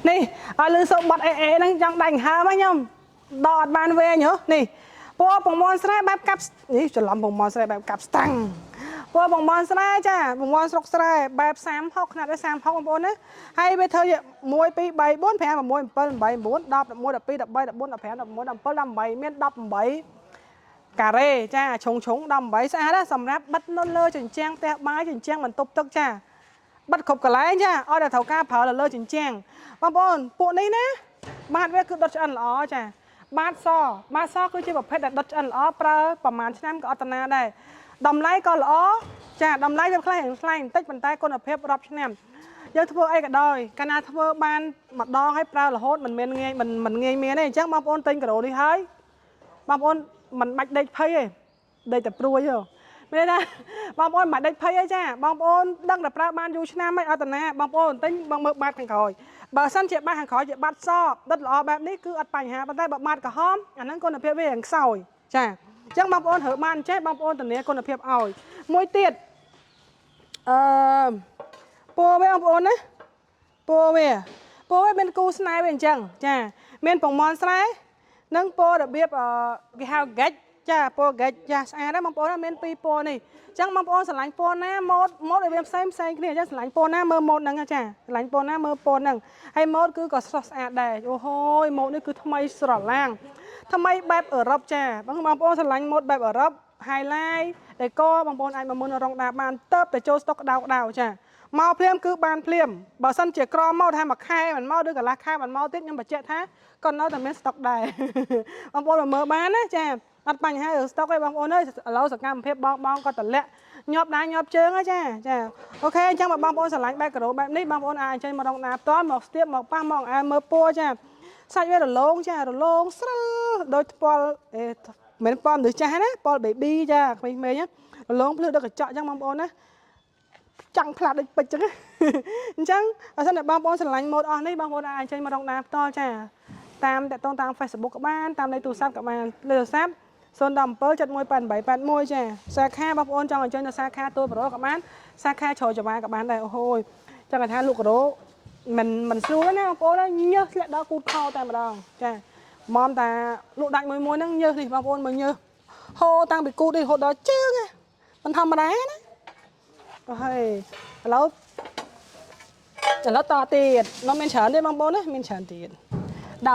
នេះឲ្យលឺសូបាត់អេហ្នឹងចង់ដាច់ហើមខ្ញុំដកអត់បានវែងហ៎នេះពណ៌ពងមាន់ស្រែបែបកាប់នេះច្រឡំពងមាន់ស្រែបែបកាប់ស្តាំងពណ៌ពងមាន់ស្រែចាពងមាន់ស្រុកស្រែបែប30 60ខ្នាត30 60បងប្អូនណាហើយវាធ្វើ1 2 3 4 5 6 7 8 9 10 11 12 13 14 15 16 17 18មាន18ការ៉េចាឆុង18ស្អាតណាសម្រាប់បិទនៅលើជញ្ជាំងផ្ទះបាយជញ្ជាំងបន្ទប់ទឹកចាបិទគ្រប់កន្លែងចាឲ្យតែត្រូវការប្រើលើជញ្ជាំងបងប្អូនពួកនេះណាបាតវាគឺដុតឆ្អិនល្អចាបាតសគឺជាប្រភេទដែលដុតឆ្អិនល្អប្រើប្រហែលឆ្នាំក៏អត់តាណាដែរតម្លៃក៏ល្អចាតម្លៃវាខ្លះបន្តិចប៉ុន្តែគុណភាពរាប់ឆ្នាំយើងធ្វើអីក៏ដោយកាលណាធ្វើបានម្ដងឲ្យប្រើរហូតមិនមានងាយមិនងាយមានទេអញ្ចឹងបងប្អូនទិញកាដូនេះហើយបងប្អូនមិនបាច់ដេកភ័យទេដេកតែព្រួយទេមានទេបងប្អូនមិនដេកភ័យទេចាបងប្អូនដឹងតែប្រើបានយូរឆ្នាំហើយអត់តាណាបងប្អូនទិញបងមើលបាតខាងក្រោយបើសិនជាបាតខាងក្រោយជាបាតសដិតល្អបែបនេះគឺអត់បញ្ហាប៉ុន្តែបើបាតក្រហមអាហ្នឹងគុណភាពវារៀងខ្សោយចាអញ្ចឹងបងប្អូនរើបានចេះបងប្អូនធានាគុណភាពឲ្យមួយទៀតពណ៌វាបងប្អូនណាពណ៌វាមានគូស្នេហ៍វាអញ្ចឹងចាមានពងមាន់ស្រែនិងពណ៌របៀបគេហៅហ្គេចចាពណ៌ហ្គេចចាស្អាតណាស់បងប្អូនមាន2ពណ៌នេះអញ្ចឹងបងប្អូនស្រឡាញ់ពណ៌ណាម៉ូដឲ្យវាផ្សេងគ្នាអញ្ចឹងស្រឡាញ់ពណ៌ណាមើលម៉ូដហ្នឹងចាស្រឡាញ់ពណ៌ណាមើលពណ៌ហ្នឹងហើយម៉ូដគឺក៏ស្រស់ស្អាតដែរអូហូយម៉ូដនេះគឺថ្មីស្រឡាំងថ្មីបែបអឺរ៉ុបចាបងប្អូនស្រឡាញ់ម៉ូដបែបអឺរ៉ុប highlight ដេកបងប្អូនអាចមកមើលនៅរងដាបានទៅតែចូលស្តុកក្តៅចាមកភ្លាមគឺបានភ្លាមបើសិនជាក្រមកថាមួយខែមិនមកឬកន្លះខែមិនមកទៀតខ្ញុំបញ្ជាក់ថាក៏នៅតែមានស្តុកដែរបងប្អូនមកមើលបានណាចាអត់បញ្ហារឿងស្តុកទេបងប្អូនអើយឥឡូវសកម្មភាពបងក៏តម្លាក់ញាប់ដៃញាប់ជើងចាអូខេអញ្ចឹងបើបងប្អូនស្រឡាញ់បែបកាដូបែបនេះបងប្អូនអាចចេញមករងដាផ្ទាល់មកស្ទាបមកប៉ះមកអែមើលពណ៌ចាសាច់វារលោងចារលោងស្រិលដូចថ្ពាល់មិនប៉នទៅចាស់ណាប៉ល baby ចាក្មេងៗរលោងភ្លឺដល់កញ្ចក់អញ្ចឹងបងប្អូនណាចង់ផ្លាត់ដូចពេជ្រអញ្ចឹងបើសិនតែបងប្អូនស្រឡាញ់ម៉ូដអស់នេះបងប្អូនអាចចេញមករងដាផ្ទាល់ចាតាមតាក់ទងតាម Facebook ក៏បានតាមលេខទូរស័ព្ទក៏បានលេខទូរស័ព្ទ017718881ចាសាខាបងប្អូនចង់អញ្ជើញទៅសាខាទួលប្រូក៏បានសាខាជ្រោយចង្វាក៏បានដែរអូហូយចង់ថាលោកកាដូមិនស្រួលណាបងប្អូនញើសធ្លាក់ដល់គូតខោតែម្ដងចាមកតាលក់ដាច់មួយហ្នឹងញើសនេះបងប្អូនមើលញើសហូរតាំងពីគូតនេះរហូតដល់ជើងមិនធម្មតាណាអូហើយឥឡូវតទៀតនោះមានច្រើនទេបងប្អូនណាមានច្រើនទៀត